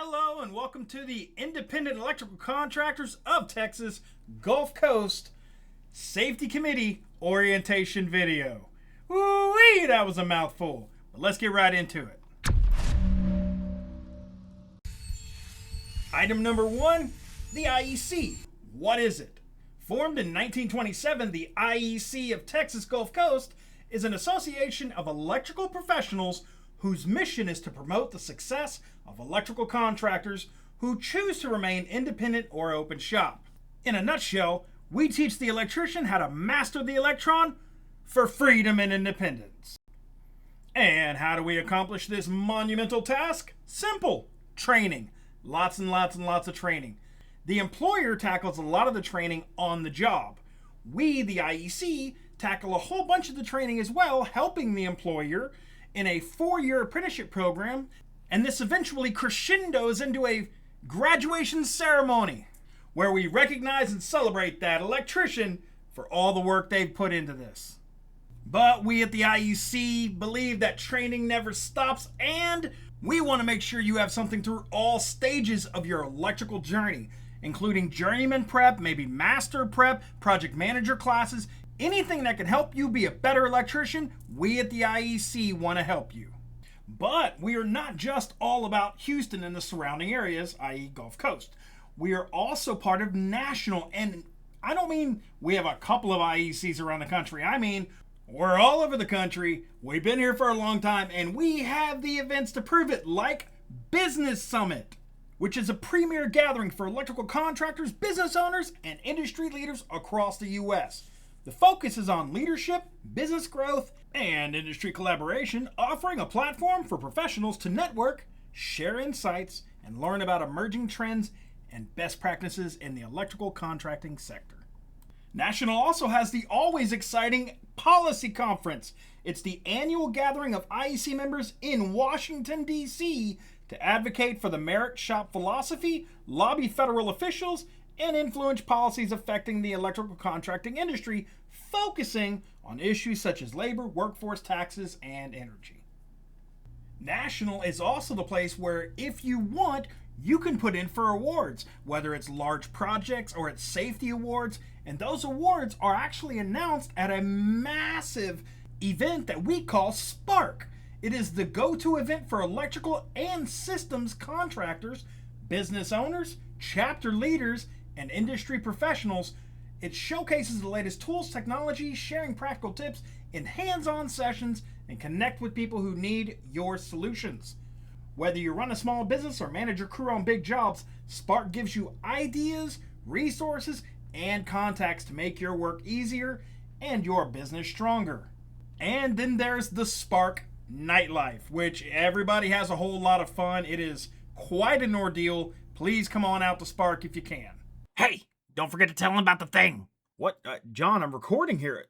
Hello and welcome to the Independent Electrical Contractors of Texas Gulf Coast Safety Committee orientation video. Woo-wee, that was a mouthful, but let's get right into it. Item number 1, the IEC. What is it? Formed in 1927, the IEC of Texas Gulf Coast is an association of electrical professionals whose mission is to promote the success of electrical contractors who choose to remain independent or open shop. In a nutshell, we teach the electrician how to master the electron for freedom and independence. And how do we accomplish this monumental task? Simple. Training. Lots and lots and lots of training. The employer tackles a lot of the training on the job. We, the IEC, tackle a whole bunch of the training as well, helping the employer in a 4-year apprenticeship program, and this eventually crescendos into a graduation ceremony where we recognize and celebrate that electrician for all the work they've put into this. But we at the IEC believe that training never stops, and we want to make sure you have something through all stages of your electrical journey, including journeyman prep, maybe master prep, project manager classes. Anything that can help you be a better electrician, we at the IEC want to help you. But we are not just all about Houston and the surrounding areas, i.e. Gulf Coast. We are also part of national, and I don't mean we have a couple of IECs around the country. I mean, we're all over the country. We've been here for a long time, and we have the events to prove it, like Business Summit, which is a premier gathering for electrical contractors, business owners, and industry leaders across the U.S. The focus is on leadership, business growth, and industry collaboration, offering a platform for professionals to network, share insights, and learn about emerging trends and best practices in the electrical contracting sector. National also has the always exciting Policy Conference. It's the annual gathering of IEC members in Washington, D.C. to advocate for the merit shop philosophy, lobby federal officials, and influence policies affecting the electrical contracting industry, focusing on issues such as labor, workforce, taxes, and energy. National is also the place where, if you want, you can put in for awards, whether it's large projects or it's safety awards, and those awards are actually announced at a massive event that we call Spark. It is the go-to event for electrical and systems contractors, business owners, chapter leaders, and industry professionals. It showcases the latest tools, technology, sharing practical tips in hands-on sessions, and connect with people who need your solutions. Whether you run a small business or manage your crew on big jobs, Spark gives you ideas, resources, and contacts to make your work easier and your business stronger. And then there's the Spark Nightlife, which everybody has a whole lot of fun. It is quite an ordeal. Please come on out to Spark if you can. Hey, don't forget to tell them about the thing. What? John, I'm recording here.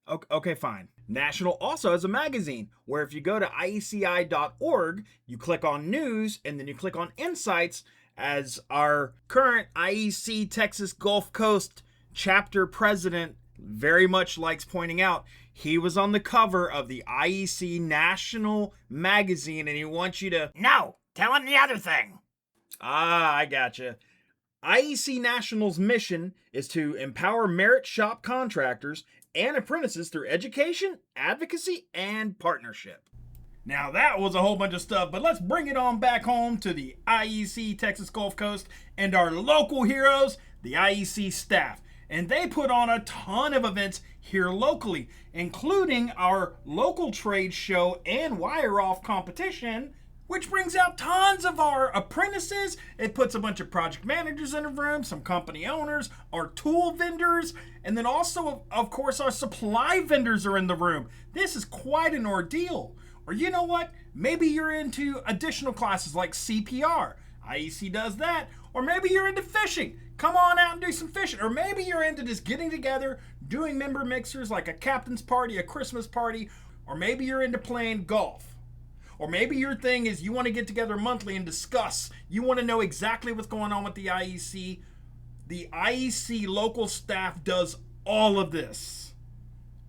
Okay, fine. National also has a magazine where if you go to IECI.org, you click on news and then you click on insights. As our current IEC Texas Gulf Coast chapter president very much likes pointing out, he was on the cover of the IEC National magazine and he wants you to... No, tell him the other thing. I gotcha. IEC National's mission is to empower merit shop contractors and apprentices through education, advocacy, and partnership. Now that was a whole bunch of stuff, but let's bring it on back home to the IEC Texas Gulf Coast and our local heroes, the IEC staff. And they put on a ton of events here locally, including our local trade show and wire-off competition, which brings out tons of our apprentices. It puts a bunch of project managers in a room, some company owners, our tool vendors, and then also, of course, our supply vendors are in the room. This is quite an ordeal. Or you know what? Maybe you're into additional classes like CPR. IEC does that. Or maybe you're into fishing. Come on out and do some fishing. Or maybe you're into just getting together, doing member mixers like a captain's party, a Christmas party. Or maybe you're into playing golf. Or maybe your thing is you want to get together monthly and discuss. You want to know exactly what's going on with the IEC. The IEC local staff does all of this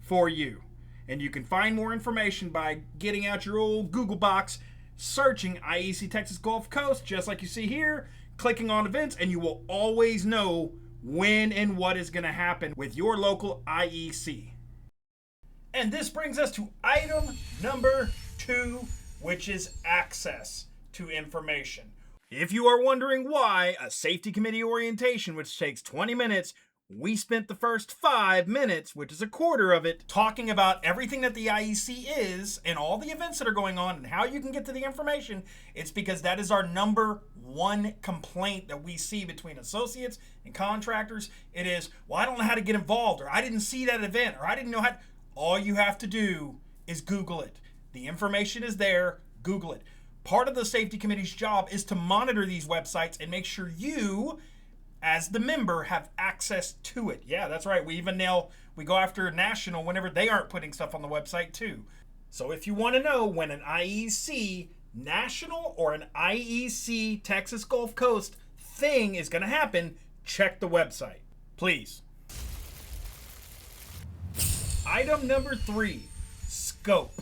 for you. And you can find more information by getting out your old Google box, searching IEC Texas Gulf Coast, just like you see here, clicking on events, and you will always know when and what is going to happen with your local IEC. And this brings us to item number 2, which is access to information. If you are wondering why a safety committee orientation, which takes 20 minutes, we spent the first 5 minutes, which is a quarter of it, talking about everything that the IEC is and all the events that are going on and how you can get to the information, it's because that is our number one complaint that we see between associates and contractors. It is, well, I don't know how to get involved, or I didn't see that event, or I didn't know how. All you have to do is Google it. The information is there. Google it. Part of the safety committee's job is to monitor these websites and make sure you, as the member, have access to it. Yeah, that's right. We go after national whenever they aren't putting stuff on the website too. So if you want to know when an IEC national or an IEC Texas Gulf Coast thing is going to happen, check the website, please. Item number 3, scope.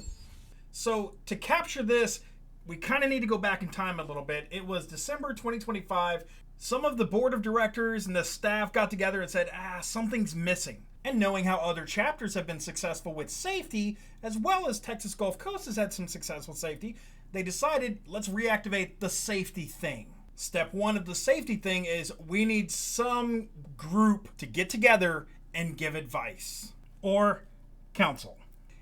So to capture this, we kind of need to go back in time a little bit. It was December 2025. Some of the board of directors and the staff got together and said, something's missing. And knowing how other chapters have been successful with safety, as well as Texas Gulf Coast has had some successful safety, they decided, let's reactivate the safety thing. Step 1 of the safety thing is we need some group to get together and give advice or counsel.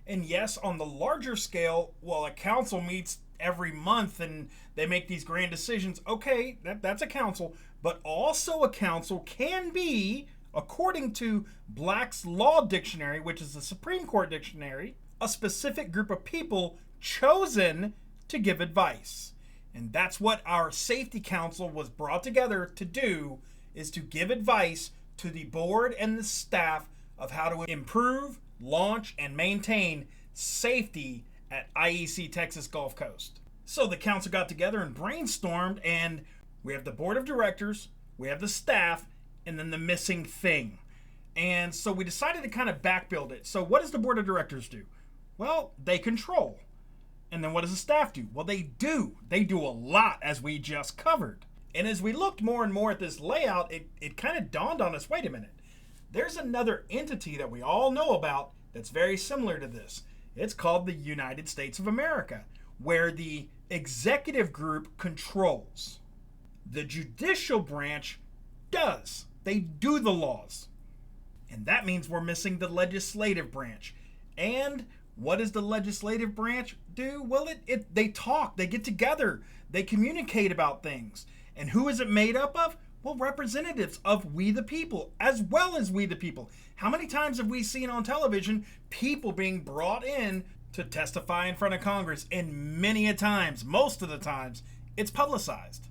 And yes, on the larger scale, well, a council meets every month and they make these grand decisions. Okay, that's a council, but also a council can be, according to Black's Law Dictionary, which is the Supreme Court dictionary, a specific group of people chosen to give advice. And that's what our safety council was brought together to do, is to give advice to the board and the staff of how to improve, launch, and maintain safety at IEC Texas Gulf Coast. So the council got together and brainstormed, and we have the board of directors, we have the staff, and then the missing thing. And so we decided to kind of back build it. So what does the board of directors do? Well, they control. And then what does the staff do? Well, they do a lot, as we just covered. And as we looked more and more at this layout, it kind of dawned on us, wait a minute. There's another entity that we all know about that's very similar to this. It's called the United States of America, where the executive group controls. The judicial branch does. They do the laws. And that means we're missing the legislative branch. And what does the legislative branch do? Well, they talk, they get together, they communicate about things. And who is it made up of? Well, representatives of we the people, as well as we the people. How many times have we seen on television people being brought in to testify in front of Congress? And many a times, most of the times, it's publicized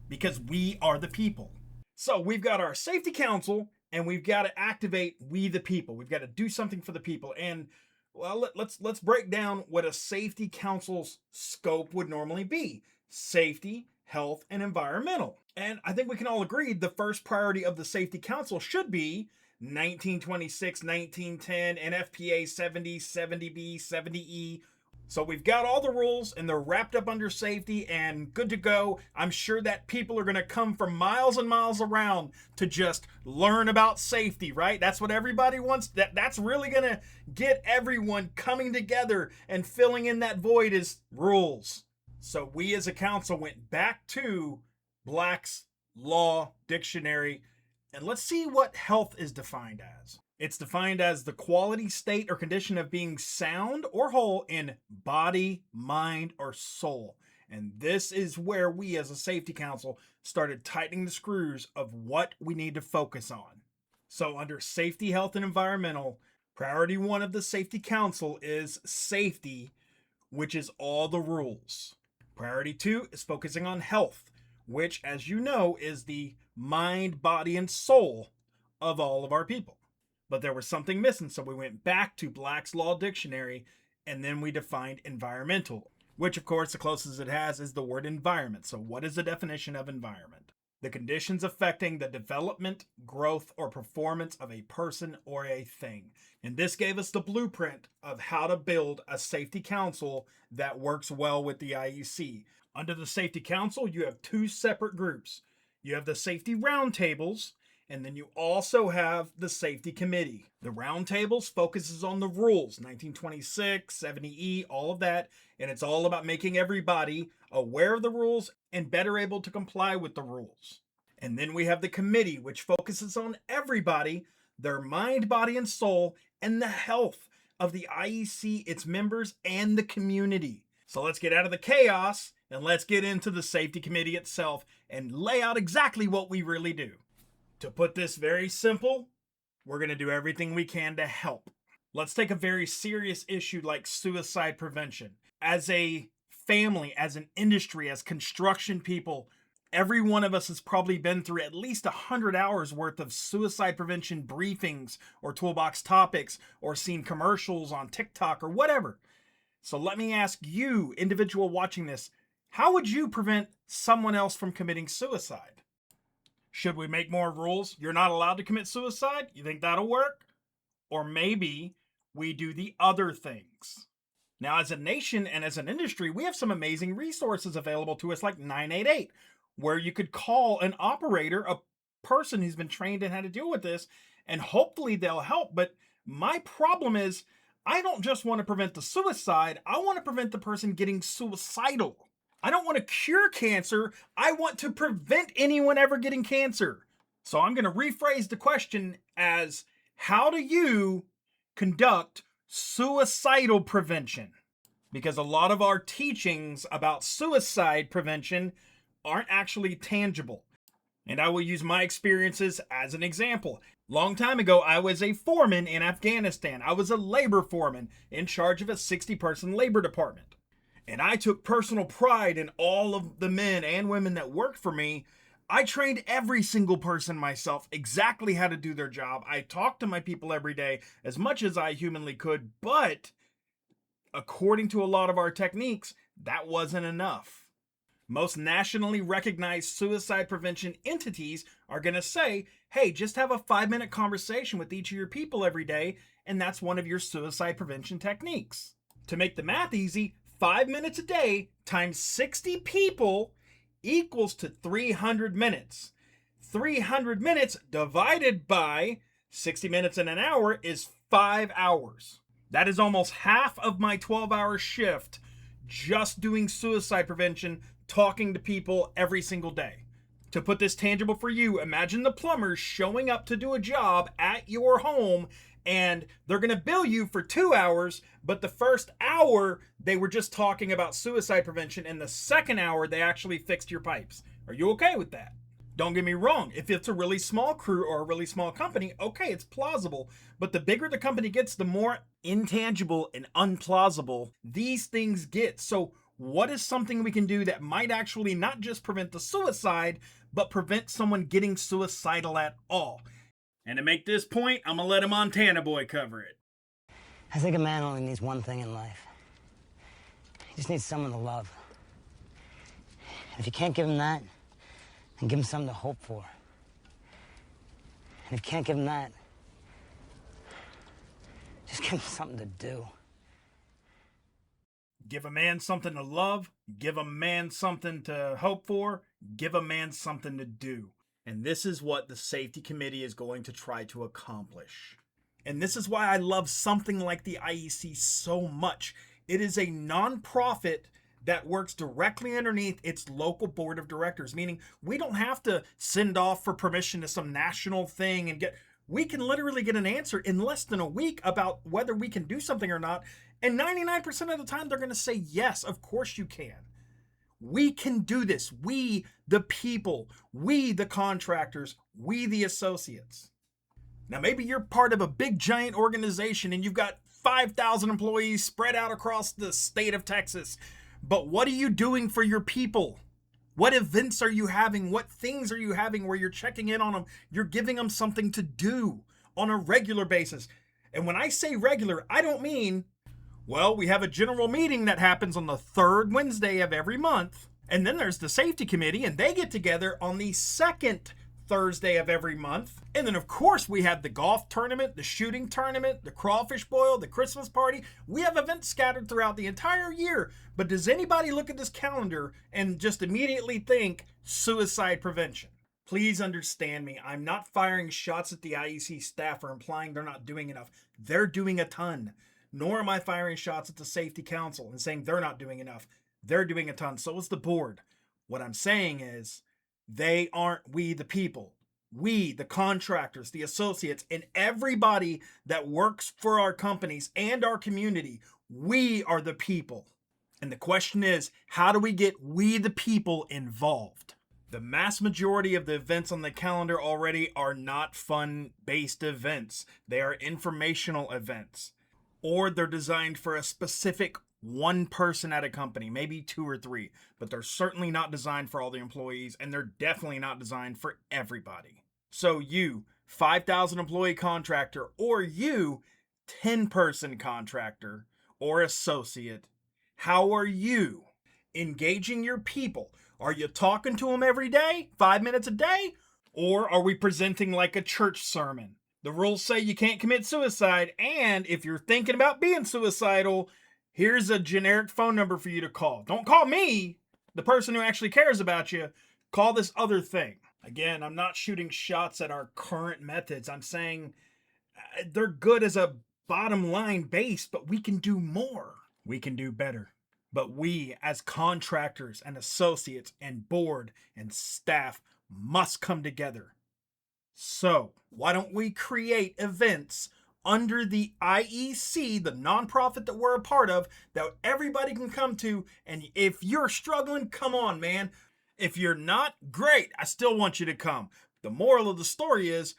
because we are the people. So we've got our safety council, and we've got to activate we the people. We've got to do something for the people. And well, let's break down what a safety council's scope would normally be. Safety, health, and environmental. And I think we can all agree the first priority of the Safety Council should be 1926, 1910, NFPA 70, 70B, 70E. So we've got all the rules and they're wrapped up under safety and good to go. I'm sure that people are going to come from miles and miles around to just learn about safety, right? That's what everybody wants. That's really going to get everyone coming together, and filling in that void is rules. So we as a council went back to Black's Law Dictionary, and let's see what health is defined as. It's defined as the quality, state, or condition of being sound or whole in body, mind, or soul. And this is where we as a safety council started tightening the screws of what we need to focus on. So under safety, health, and environmental, priority 1 of the safety council is safety, which is all the rules. Priority 2 is focusing on health, which, as you know, is the mind, body, and soul of all of our people. But there was something missing, so we went back to Black's Law Dictionary, and then we defined environmental, which, of course, the closest it has is the word environment. So what is the definition of environment? the conditions affecting the development, growth, or performance of a person or a thing. And this gave us the blueprint of how to build a safety council that works well with the IEC. Under the safety council, you have two separate groups. You have the safety roundtables, and then you also have the safety committee. The roundtables focuses on the rules, 1926, 70E, all of that, and it's all about making everybody aware of the rules and better able to comply with the rules. And then we have the committee, which focuses on everybody, their mind, body, and soul, and the health of the IEC, its members, and the community. So let's get out of the chaos and let's get into the safety committee itself and lay out exactly what we really do. To put this very simple, we're going to do everything we can to help. Let's take a very serious issue like suicide prevention. As a family, as an industry, as construction people, every one of us has probably been through at least 100 hours worth of suicide prevention briefings or toolbox topics or seen commercials on TikTok or whatever. So let me ask you, individual watching this, how would you prevent someone else from committing suicide? Should we make more rules? You're not allowed to commit suicide? You think that'll work? Or maybe we do the other things. Now, as a nation and as an industry, we have some amazing resources available to us like 988, where you could call an operator, a person who's been trained in how to deal with this, and hopefully they'll help. But my problem is, I don't just want to prevent the suicide, I want to prevent the person getting suicidal. I don't want to cure cancer, I want to prevent anyone ever getting cancer. So I'm going to rephrase the question as, how do you conduct suicidal prevention? Because a lot of our teachings about suicide prevention aren't actually tangible. And I will use my experiences as an example. Long time ago, I was a foreman in Afghanistan. I was a labor foreman in charge of a 60-person labor department. And I took personal pride in all of the men and women that worked for me. I trained every single person myself exactly how to do their job. I talked to my people every day as much as I humanly could, but according to a lot of our techniques, that wasn't enough. Most nationally recognized suicide prevention entities are going to say, hey, just have a 5-minute conversation with each of your people every day, and that's one of your suicide prevention techniques. To make the math easy, 5 minutes a day times 60 people equals to 300 minutes. 300 minutes divided by 60 minutes in an hour is 5 hours. That is almost half of my 12-hour shift just doing suicide prevention, talking to people every single day. To put this tangible for you, imagine the plumbers showing up to do a job at your home and they're going to bill you for 2 hours, but the first hour they were just talking about suicide prevention, and the second hour they actually fixed your pipes. Are you okay with that? Don't get me wrong, if it's a really small crew or a really small company, okay, it's plausible, but the bigger the company gets, the more intangible and unplausible these things get. So what is something we can do that might actually not just prevent the suicide, but prevent someone getting suicidal at all? And to make this point, I'm going to let a Montana boy cover it. I think a man only needs one thing in life. He just needs someone to love. And if you can't give him that, then give him something to hope for. And if you can't give him that, just give him something to do. Give a man something to love, give a man something to hope for, give a man something to do. And this is what the safety committee is going to try to accomplish. And this is why I love something like the IEC so much. It is a nonprofit that works directly underneath its local board of directors, meaning we don't have to send off for permission to some national thing and we can literally get an answer in less than a week about whether we can do something or not. And 99% of the time, they're going to say, yes, of course you can. We can do this. We, the people, we, the contractors, we, the associates. Now, maybe you're part of a big giant organization and you've got 5,000 employees spread out across the state of Texas. But what are you doing for your people? What events are you having? What things are you having where you're checking in on them? You're giving them something to do on a regular basis. And when I say regular, I don't mean, well, we have a general meeting that happens on the third Wednesday of every month, And then there's the safety committee, and they get together on the second Thursday of every month. And then, of course, we have the golf tournament, the shooting tournament, the crawfish boil, the Christmas party. We have events scattered throughout the entire year. But does anybody look at this calendar and just immediately think suicide prevention? Please understand me. I'm not firing shots at the IEC staff or implying they're not doing enough. They're doing a ton. Nor am I firing shots at the safety council and saying they're not doing enough. They're doing a ton. So is the board. What I'm saying is, they aren't we the people. We, the contractors, the associates, and everybody that works for our companies and our community, we are the people. And the question is, how do we get we the people involved? The mass majority of the events on the calendar already are not fun-based events. They are informational events. Or they're designed for a specific one person at a company, maybe 2 or 3, but they're certainly not designed for all the employees, and they're definitely not designed for everybody. So you, 5,000 employee contractor, or you, 10-person contractor or associate, how are you engaging your people? Are you talking to them every day, 5 minutes a day? Or are we presenting like a church sermon? The rules say you can't commit suicide, and if you're thinking about being suicidal, here's a generic phone number for you to call. Don't call me, the person who actually cares about you. Call this other thing. Again, I'm not shooting shots at our current methods. I'm saying they're good as a bottom line base, but we can do more. We can do better. But we, as contractors and associates and board and staff, must come together. So, why don't we create events under the IEC, the nonprofit that we're a part of, that everybody can come to? And if you're struggling, come on, man. If you're not, great. I still want you to come. The moral of the story is,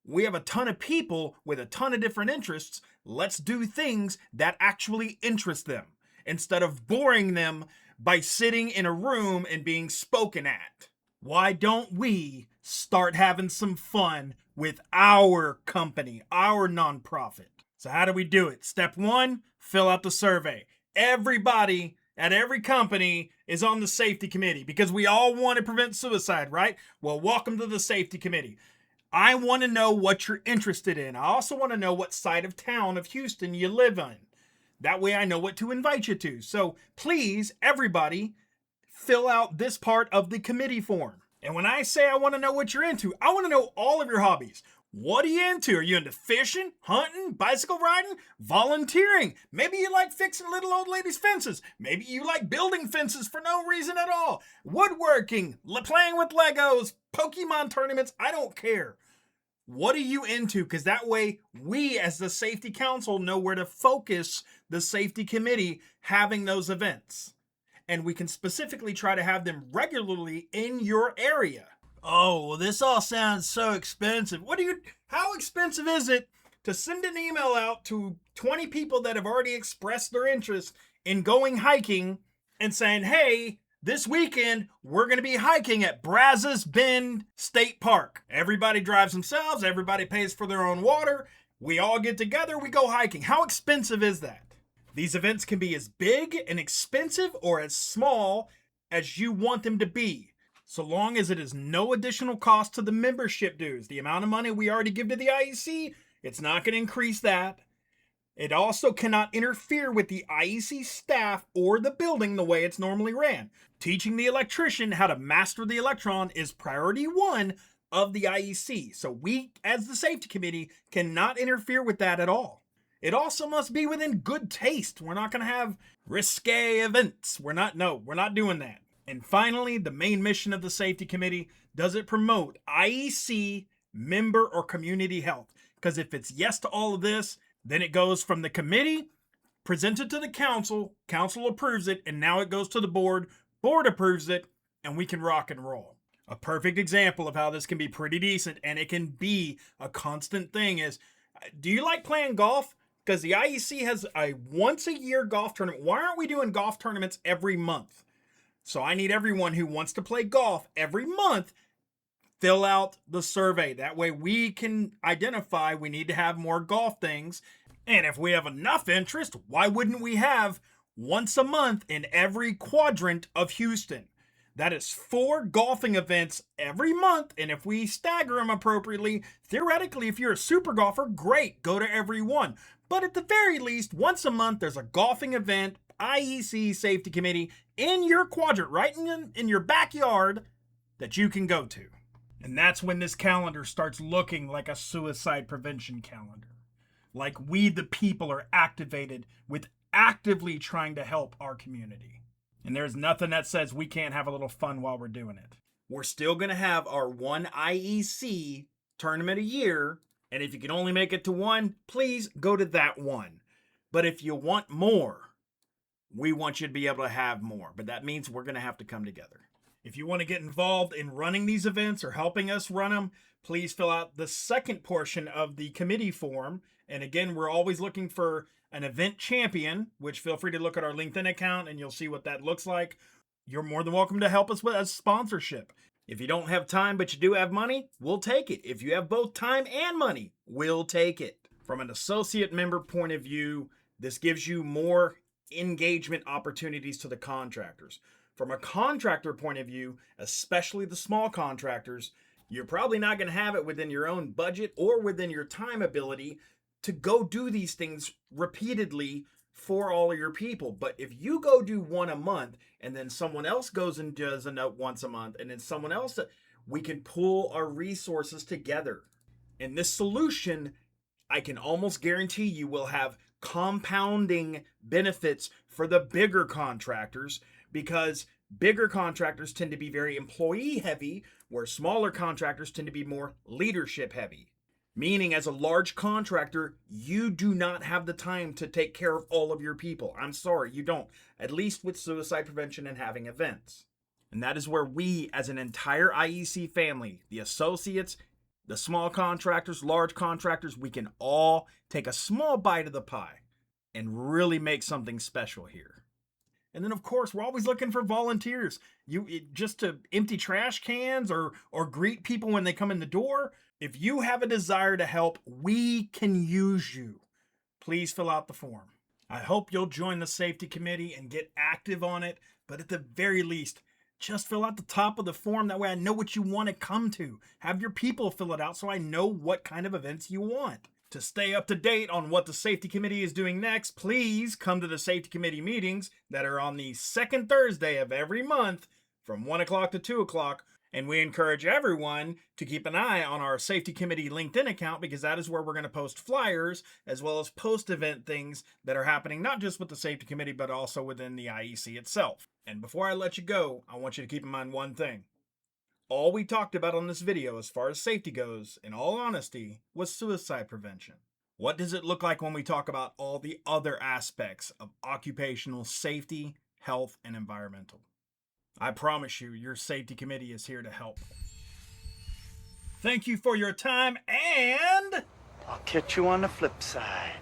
we have a ton of people with a ton of different interests. Let's do things that actually interest them, instead of boring them by sitting in a room and being spoken at. Why don't we start having some fun with our company, our nonprofit? So how do we do it? Step 1, fill out the survey. Everybody at every company is on the safety committee because we all want to prevent suicide, right? Well, welcome to the safety committee. I want to know what you're interested in. I also want to know what side of town of Houston you live in. That way I know what to invite you to. So please, everybody, fill out this part of the committee form. And when I say I want to know what you're into, I want to know all of your hobbies. What are you into? Are you into fishing, hunting, bicycle riding, volunteering? Maybe you like fixing little old ladies' fences. Maybe you like building fences for no reason at all. Woodworking, playing with Legos, Pokemon tournaments, I don't care. What are you into? Because that way we as the safety council know where to focus the safety committee having those events. And we can specifically try to have them regularly in your area. Oh, well, this all sounds so expensive. How expensive is it to send an email out to 20 people that have already expressed their interest in going hiking and saying, hey, this weekend, we're going to be hiking at Brazos Bend State Park. Everybody drives themselves. Everybody pays for their own water. We all get together. We go hiking. How expensive is that? These events can be as big and expensive or as small as you want them to be, so long as it is no additional cost to the membership dues. The amount of money we already give to the IEC, it's not going to increase that. It also cannot interfere with the IEC staff or the building the way it's normally ran. Teaching the electrician how to master the electron is priority 1 of the IEC. So we, as the safety committee, cannot interfere with that at all. It also must be within good taste. We're not going to have risque events. We're not doing that. And finally, the main mission of the safety committee, does it promote IEC member or community health? Because if it's yes to all of this, then it goes from the committee, presented to the council, council approves it, and now it goes to the board, board approves it, and we can rock and roll. A perfect example of how this can be pretty decent, and it can be a constant thing is, do you like playing golf? Because the IEC has a once-a-year golf tournament. Why aren't we doing golf tournaments every month? So I need everyone who wants to play golf every month fill out the survey. That way we can identify we need to have more golf things. And if we have enough interest, why wouldn't we have once a month in every quadrant of Houston? That is 4 golfing events every month, and if we stagger them appropriately, theoretically, if you're a super golfer, great, go to every one. But at the very least, once a month, there's a golfing event, IEC Safety Committee, in your quadrant, right in your backyard, that you can go to. And that's when this calendar starts looking like a suicide prevention calendar. Like we, the people, are activated with actively trying to help our community. And there's nothing that says we can't have a little fun while we're doing it. We're still going to have our one IEC tournament a year. And if you can only make it to one, please go to that one. But if you want more, we want you to be able to have more. But that means we're going to have to come together. If you want to get involved in running these events or helping us run them, please fill out the second portion of the committee form. And again, we're always looking for an event champion, which feel free to look at our LinkedIn account and you'll see what that looks like. You're more than welcome to help us with a sponsorship. If you don't have time but you do have money, we'll take it. If you have both time and money, we'll take it. From an associate member point of view, this gives you more engagement opportunities to the contractors. From a contractor point of view, especially the small contractors, you're probably not going to have it within your own budget or within your time ability to go do these things repeatedly for all of your people. But if you go do one a month and then someone else goes and does a note once a month and then someone else, we can pull our resources together. And this solution, I can almost guarantee you will have compounding benefits for the bigger contractors, because bigger contractors tend to be very employee heavy, where smaller contractors tend to be more leadership heavy. Meaning, as a large contractor, you do not have the time to take care of all of your people. I'm sorry, you don't. At least with suicide prevention and having events. And that is where we, as an entire IEC family, the associates, the small contractors, large contractors, we can all take a small bite of the pie and really make something special here. And then, of course, we're always looking for volunteers. Just to empty trash cans or greet people when they come in the door. If you have a desire to help, we can use you. Please fill out the form. I hope you'll join the safety committee and get active on it. But at the very least, just fill out the top of the form. That way I know what you want to come to. Have your people fill it out so I know what kind of events you want. To stay up to date on what the safety committee is doing next, please come to the safety committee meetings that are on the second Thursday of every month from 1 o'clock to 2 o'clock. And we encourage everyone to keep an eye on our safety committee LinkedIn account, because that is where we're going to post flyers as well as post-event things that are happening, not just with the safety committee, but also within the IEC itself. And before I let you go, I want you to keep in mind one thing. All we talked about on this video as far as safety goes, in all honesty, was suicide prevention. What does it look like when we talk about all the other aspects of occupational safety, health, and environmental? I promise you, your safety committee is here to help. Thank you for your time, and I'll catch you on the flip side.